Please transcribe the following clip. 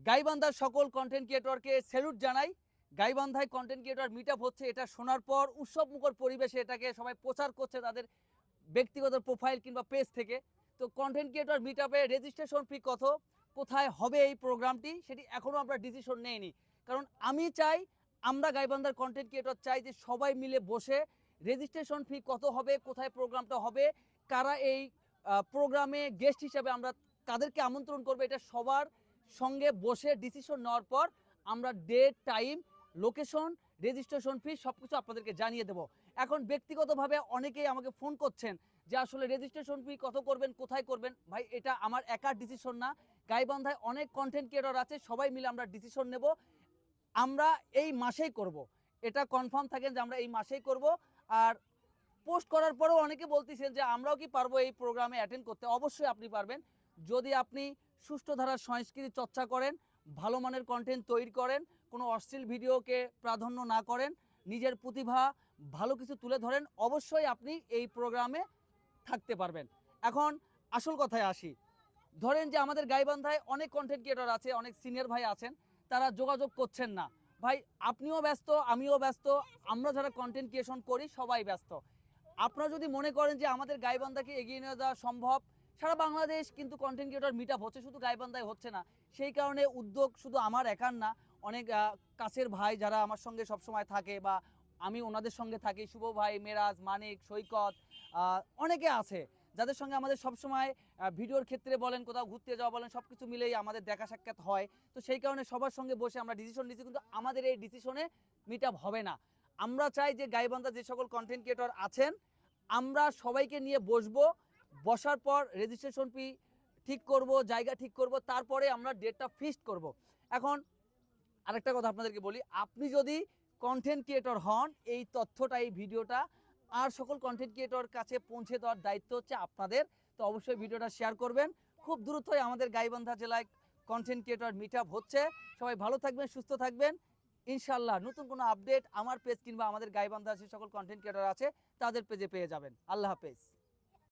গাইবান্ধার সকল content ক্রিয়েটরকে salute জানাই। গাইবান্ধায় কন্টেন্ট ক্রিয়েটর মিট আপ হচ্ছে, এটা শোনার পর উৎসবমুখর পরিবেশে এটাকে সবাই প্রচার করছে তাদের ব্যক্তিগত প্রোফাইল কিংবা পেজ থেকে। তো কন্টেন্ট ক্রিয়েটর মিট আপে রেজিস্ট্রেশন ফি কত, কোথায় হবে এই প্রোগ্রামটি, সেটি এখনও আমরা ডিসিশন নেইনি। কারণ আমি চাই, আমরা গাইবান্ধার কন্টেন্ট ক্রিয়েটর চাই যে সবাই মিলে বসে রেজিস্ট্রেশন ফি কত হবে, কোথায় প্রোগ্রামটা হবে, কারা এই প্রোগ্রামে গেস্ট হিসাবে আমরা কাদেরকে আমন্ত্রণ করবো, এটা সবার সঙ্গে বসে ডিসিশন নেওয়ার পর আমরা date, time, location, registration fee সব কিছু আপনাদেরকে জানিয়ে দেব। এখন ব্যক্তিগতভাবে অনেকেই আমাকে ফোন করছেন যে আসলে রেজিস্ট্রেশন ফি কত করবেন, কোথায় করবেন। ভাই, এটা আমার একার ডিসিশন না, গাইবান্ধায় অনেক কন্টেন্ট ক্রিয়েটর আছে, সবাই মিলে আমরা ডিসিশন নেব। আমরা এই মাসেই করব, এটা কনফার্ম থাকেন যে আমরা এই মাসেই করব। আর পোস্ট করার পরেও অনেকে বলতেছেন যে আমরাও কি পারবো এই প্রোগ্রামে অ্যাটেন্ড করতে। অবশ্যই আপনি পারবেন, যদি আপনি সুষ্ঠু ধারার সংস্কৃতি চর্চা করেন, ভালো মানের কন্টেন্ট তৈরি করেন, কোনো অশ্লীল ভিডিওকে প্রাধান্য না করেন, নিজের প্রতিভা ভালো কিছু তুলে ধরেন, অবশ্যই আপনি এই প্রোগ্রামে থাকতে পারবেন। এখন আসল কথায় আসি। ধরেন যে আমাদের গাইবান্ধায় অনেক কন্টেন্ট ক্রিয়েটর আছে, অনেক সিনিয়র ভাই আছেন, তারা যোগাযোগ করছেন না। ভাই, আপনিও ব্যস্ত, আমিও ব্যস্ত, আমরা যারা কন্টেন্ট ক্রিয়েশন করি সবাই ব্যস্ত। আপনারা যদি মনে করেন যে আমাদের গাইবান্ধাকে এগিয়ে নিয়ে যাওয়া সম্ভব, সারা বাংলাদেশ কিন্তু কন্টেন্ট ক্রিয়েটর মিট আপ হচ্ছে, শুধু গাইবান্ধায় হচ্ছে না। সেই কারণে উদ্যোগ শুধু আমার একার না, অনেক কাছের ভাই যারা আমার সঙ্গে সবসময় থাকে বা আমি ওনাদের সঙ্গে থাকি, শুভ ভাই, মেরাজ, মানিক, সৈকত, অনেকে আছে যাদের সঙ্গে আমাদের সবসময় ভিডিওর ক্ষেত্রে বলেন, কোথাও ঘুরতে যাওয়া বলেন, সব কিছু মিলেই আমাদের দেখা সাক্ষাৎ হয়। তো সেই কারণে সবার সঙ্গে বসে আমরা ডিসিশন নিচ্ছি, কিন্তু আমাদের এই ডিসিশনে মিট আপ হবে না। আমরা চাই যে গাইবান্ধা যে সকল কন্টেন্ট ক্রিয়েটর আছেন, আমরা সবাইকে নিয়ে বসবো, বসার পর রেজিস্ট্রেশন ফি ঠিক করব, জায়গা ঠিক করব, তারপরে আমরা ডেটটা ফিক্সড করব। এখন আরেকটা কথা আপনাদেরকে বলি, আপনি যদি কন্টেন্ট ক্রিয়েটর হন, এই তথ্যটা, এই ভিডিওটা আর সকল কন্টেন্ট ক্রিয়েটর কাছে পৌঁছে দেওয়ার দায়িত্ব হচ্ছে আপনাদের। তো অবশ্যই ভিডিওটা শেয়ার করবেন। খুব দ্রুতই আমাদের গাইবান্ধা জেলায় কন্টেন্ট ক্রিয়েটর মিট আপ হচ্ছে। সবাই ভালো থাকবেন, সুস্থ থাকবেন। ইনশাল্লাহ নতুন কোনো আপডেট আমার পেজ কিংবা আমাদের গাইবান্ধা যে সকল কন্টেন্ট ক্রিয়েটর আছে তাদের পেজে পেয়ে যাবেন। আল্লাহ হাফেজ।